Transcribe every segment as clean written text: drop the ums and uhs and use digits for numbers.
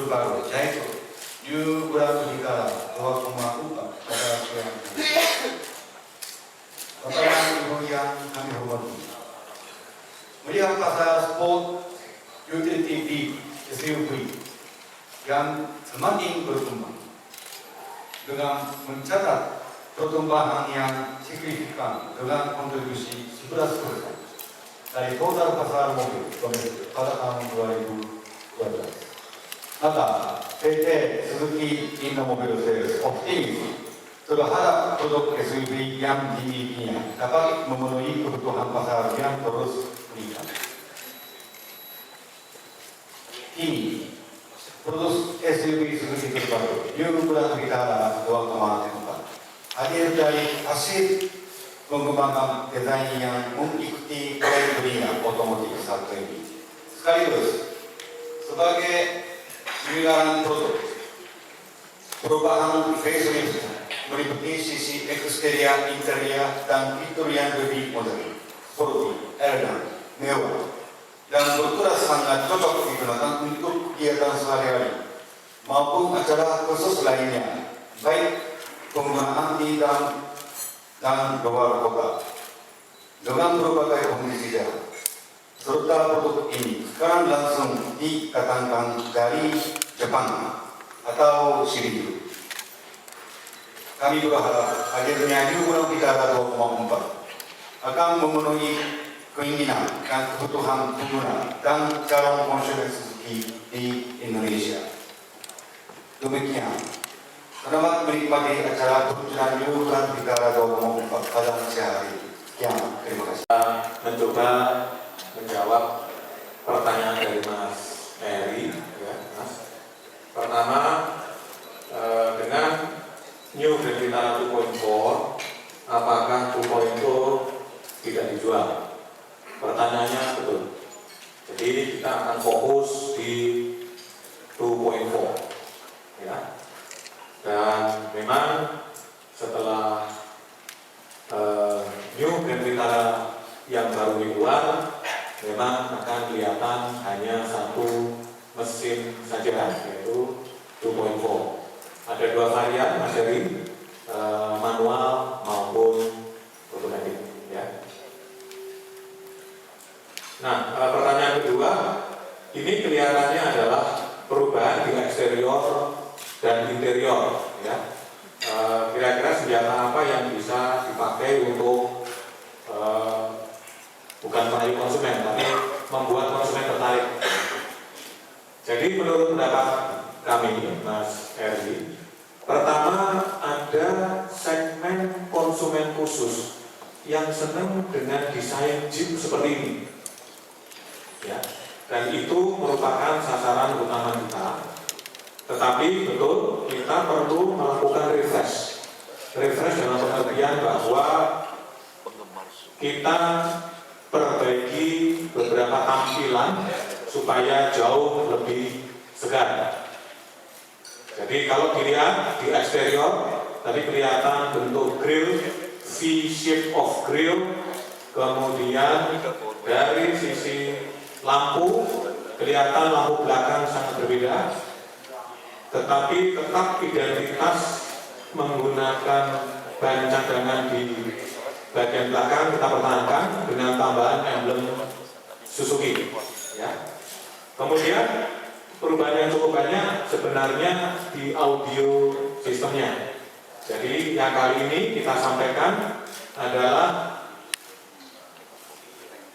Subaru Jaiso New Grand Vitara doa kemakuta pada yang pertanyaan yang kami hormati. Melihat pasar sport utility big SUV yang semakin berkembang dengan mencatat pertumbuhan yang signifikan dengan kontribusi 11% dari total pasar mobil domestik pada tahun 2012. Maka PT Suzuki Innomobil Sales optimis terhadap produk SUV yang dimilikinya dapat memenuhi kebutuhan pasar yang terus meningkat. Kini, produk SUV Suzuki terbaru New Grand Vitara 2,4 hadir dari hasil mengembangkan desain yang mengikuti tren dunia otomotif saat ini. Sekaligus sebagai penyelenggaraan produk, perubahan facelift meliputi sisi eksterior, interior, dan fitur yang lebih modern, sporty, elegan, mewah, dan berturas sangat cocok digunakan untuk kegiatan sehari-hari maupun acara khusus lainnya, baik penggunaan di dalam dan luar kota. Dengan berbagai kondisi jalan, serta produk ini sekarang langsung dikatakan dari Jepang atau Shimizu. Kami berharap hadirnya New Grand Vitara 2,4 akan memenuhi keinginan dan kebutuhan pengguna dan calon konsumen Suzuki di Indonesia. Demikian, selamat menikmati acara peluncuran New Grand Vitara 2,4 pada siang hari ini. Sekian, terima kasih. Mencoba menjawab pertanyaan dari Mas Eri, ya, Mas. Pertama, dengan New Grand Vitara 2.4, apakah 2.0 tidak dijual? Pertanyaannya betul. Jadi kita akan fokus di 2.4, ya. Dan memang setelah New Grand Vitara yang baru dibuat, memang akan kelihatan hanya satu mesin saja, yaitu 2.4. Ada dua varian, Mas Heri, manual maupun otomatis. Ya. Nah, pertanyaan kedua, ini kelihatannya adalah perubahan di eksterior dan interior. Ya. Kira-kira senjata apa yang bisa dipakai untuk bukan menarik konsumen, tapi membuat konsumen tertarik. Jadi menurut pendapat kami, Mas Eri, pertama ada segmen konsumen khusus yang senang dengan desain Jeep seperti ini, ya. Dan itu merupakan sasaran utama kita. Tetapi betul kita perlu melakukan refresh dalam pengertian bahwa kita perbaiki beberapa tampilan supaya jauh lebih segar. Jadi kalau dilihat di eksterior tadi kelihatan bentuk grill, V-shape of grill, kemudian dari sisi lampu kelihatan lampu belakang sangat berbeda, tetapi tetap identitas menggunakan ban cadangan di bagian belakang kita pertahankan dengan tambahan emblem Suzuki. Ya. Kemudian perubahan yang cukup banyak sebenarnya di audio sistemnya. Jadi yang kali ini kita sampaikan adalah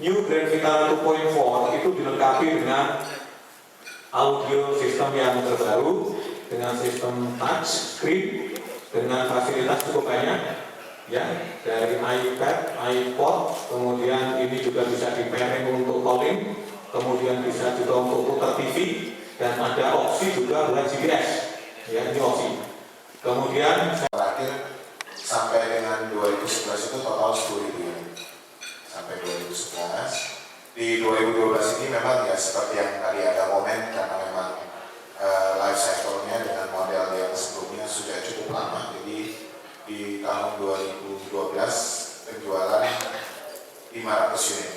New Grand Vitara 2.4 itu dilengkapi dengan audio sistem yang terbaru dengan sistem touch screen dengan fasilitas cukup banyak, ya, dari iPad, iPod, kemudian ini juga bisa di pairing untuk calling, kemudian bisa juga untuk putar TV, dan ada opsi juga buat GPS, ya, ini opsi. Kemudian terakhir sampai dengan 2011 itu total 10.000 sampai 2011. Di 2012 ini memang ya seperti yang tadi ada momen karena memang life cycle-nya dengan model yang sebelumnya sudah cukup lama. Jadi di tahun 2012 penjualan 500 unit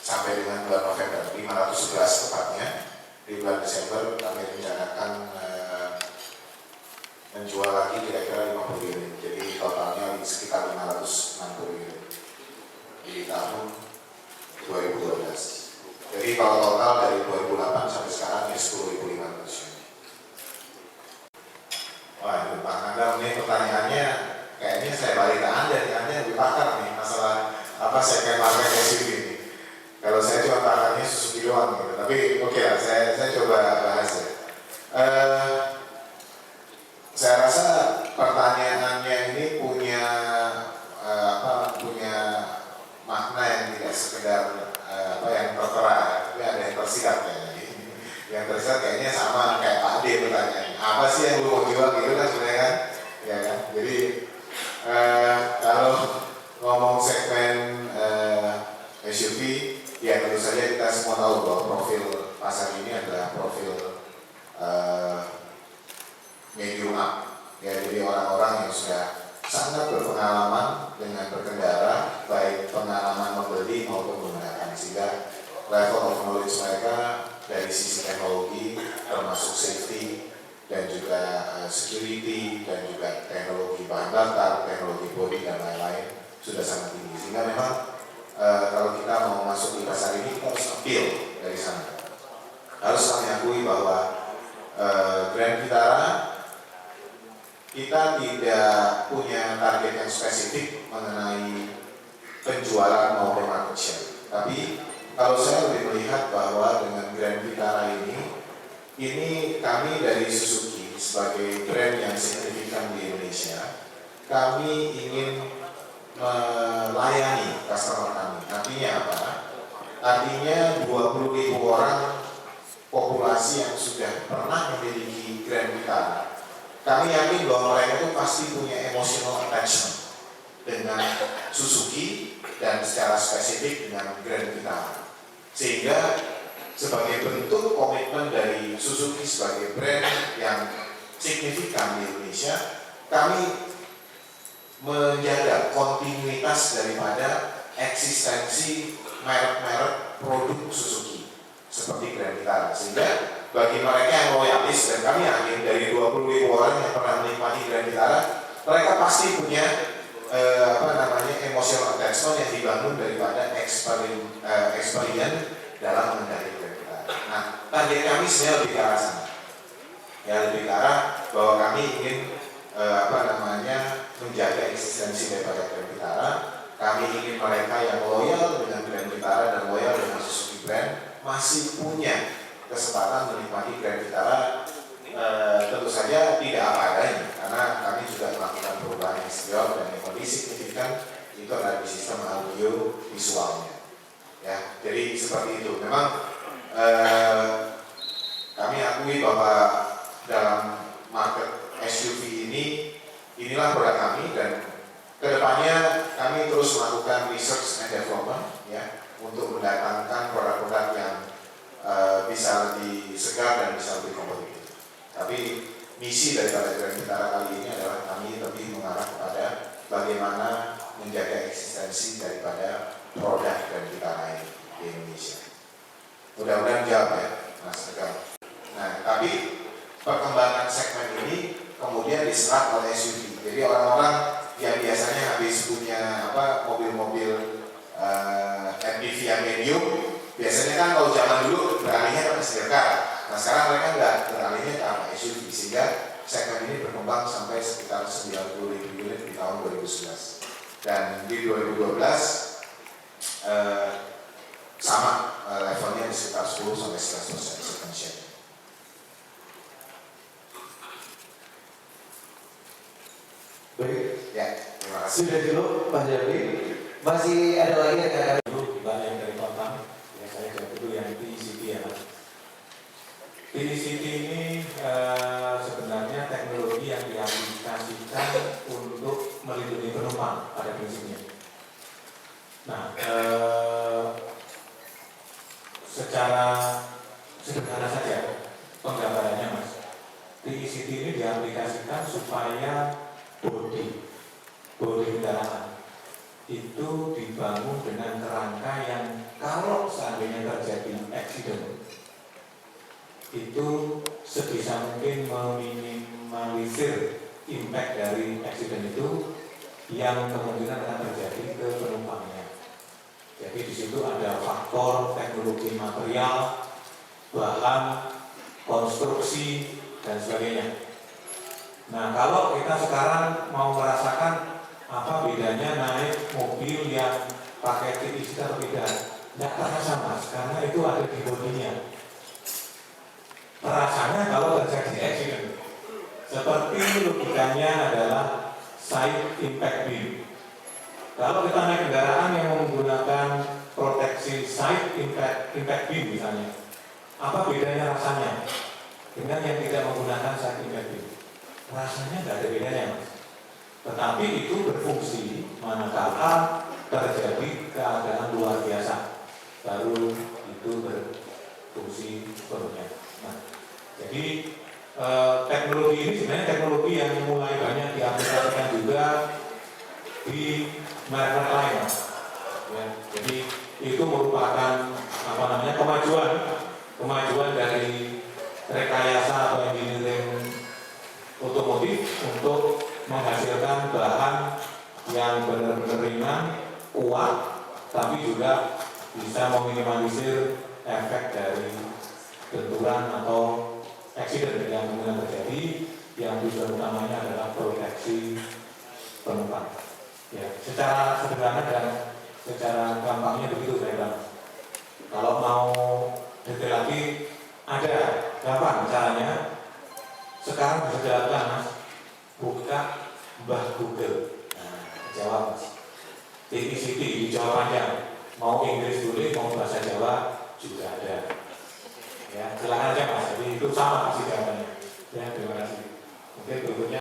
sampai dengan bulan November, 511 tepatnya di bulan Desember. Desember kami rencanakan menjual lagi kira-kira 50 unit. Jadi totalnya sekitar 560 unit di tahun 2012. Jadi kalau total dari 2008 sampai sekarang ya 10.500 unit. Wah, itu Pak Nagam, ini pertanyaannya kayaknya saya balik ke Anda lebih pakar nih masalah apa second market SUV ini. Kalau saya cuma pakarnya Suzuki doang gitu, tapi oke lah, saya coba bahas ya. Saya rasa pertanyaannya ini punya punya makna yang tidak sekedar yang tertera, tapi ada yang tersirat kayaknya. Yang tersirat kayaknya sama kayak Pak Ade pertanyaannya. Apa sih yang lu mau jual gitu kan sebenarnya kan? Ya kan? Jadi kalau ngomong segmen SUV, ya tentu saja kita semua tahu bahwa profil pasar ini adalah profil medium up. Ya, jadi orang-orang yang sudah sangat berpengalaman dengan berkendara, baik pengalaman membeli maupun menggunakan, sehingga level of knowledge mereka dari sisi teknologi termasuk safety dan juga security dan juga teknologi bahan bakar, teknologi bodi dan lain-lain sudah sangat tinggi. Sehingga memang kalau kita mau masuk di pasar ini kita harus appeal dari sana. Harus kami akui bahwa Grand Vitara kita tidak punya target yang spesifik mengenai penjualan maupun market share. Tapi kalau saya lebih melihat bahwa dengan Grand Vitara ini kami dari Suzuki sebagai brand yang signifikan di Indonesia, kami ingin melayani customer kami. Artinya apa? Artinya 20.000 orang populasi yang sudah pernah memiliki Grand Vitara. Kami yakin bahwa mereka itu pasti punya emotional attachment dengan Suzuki dan secara spesifik dengan Grand Vitara. Sehingga sebagai bentuk komitmen dari Suzuki sebagai brand yang signifikan di Indonesia, kami menjaga kontinuitas daripada eksistensi merek-merek produk Suzuki seperti Grand Vitara. Sehingga bagi mereka yang loyalis, dan kami yakin dari 20.000 orang yang pernah menikmati Grand Vitara, mereka pasti punya emotional attachment yang dibangun daripada experience dalam mengendari Grand Vitara. Nah, target kami sebenarnya lebih ke arah sana. Ya, lebih ke arah bahwa kami ingin menjaga eksistensi daripada Grand Vitara. Kami ingin mereka yang loyal dengan Grand Vitara dan loyal dengan Suzuki brand masih punya kesempatan menikmati Grand Vitara, tentu saja tidak apa adanya, karena kami juga melakukan perubahan eksterior dan yang lebih signifikan itu adalah di sistem audio visualnya. Ya, jadi seperti itu. Memang kami akui bahwa dalam market SUV inilah produk kami, dan kedepannya kami terus melakukan research and development ya untuk mendatangkan produk-produk yang bisa lebih segar dan bisa lebih kompetitif. Tapi misi daripada Grand Vitara kali ini adalah kami lebih mengarah kepada bagaimana menjaga eksistensi daripada produk Grand Vitara ini di Indonesia. Mudah-mudahan jawab ya, Mas Tegal. Nah, tapi perkembangan segmen ini kemudian diserap oleh SUV. Jadi orang-orang yang biasanya habis punya mobil-mobil MPV yang medium, biasanya kan kalau zaman dulu beralihnya ke sedan. Nah, sekarang mereka nggak beralihnya ke arah SUV, sehingga segmen ini berkembang sampai sekitar 90.000 unit di tahun 2011. Dan di 2012 sama levelnya di sekitar 10-11% second share. Baik, Ya, terima kasih. sudah dulu Pak Jami. Masih ada lagi yang Mbak yang dari kota, ya saya jawab dulu yang PECT ya. PECT ini sebenarnya teknologi yang diaplikasikan untuk melindungi penumpang pada prinsipnya. Nah, secara sederhana saja penggambarannya Mas, PECT ini diaplikasikan supaya bodi kendaraan itu dibangun dengan kerangka yang kalau seandainya terjadi accident itu sebisa mungkin meminimalisir impact dari accident itu yang kemungkinan akan terjadi ke penumpangnya. Jadi di situ ada faktor teknologi material, bahan, konstruksi, dan sebagainya. Nah, kalau kita sekarang mau merasakan apa bedanya naik mobil yang pakai TIC atau tidak, tidak terasa mas, karena itu ada di bodinya. Rasanya kalau terjadi accident, seperti logikanya adalah side impact beam. Kalau kita naik kendaraan yang menggunakan proteksi side impact beam misalnya, apa bedanya rasanya dengan yang tidak menggunakan side impact beam? Rasanya tidak ada bedanya mas. Tetapi itu berfungsi manakala terjadi keadaan luar biasa, baru itu berfungsi sepenuhnya. Nah, jadi teknologi ini sebenarnya teknologi yang mulai banyak diaplikasikan juga di merek lain. Ya, jadi itu merupakan kemajuan dari rekayasa atau engineering otomotif untuk menghasilkan bahan yang benar-benar ringan, kuat, tapi juga bisa meminimalisir efek dari benturan atau accident yang kemungkinan terjadi, yang tujuan utamanya adalah proteksi penumpang. Ya, secara sederhana dan secara gampangnya begitu saya bilang. Kalau mau detail lagi, ada gampang caranya. Sekarang bisa dilakukan mas, buka Mbah Google. Nah, jawab mas. TICT dijawab panjang. Mau Inggris boleh, mau bahasa Jawa juga ada. Ya, silakan aja mas. Jadi itu sama pasti jawabannya. Ya, terima kasih. Mungkin berikutnya.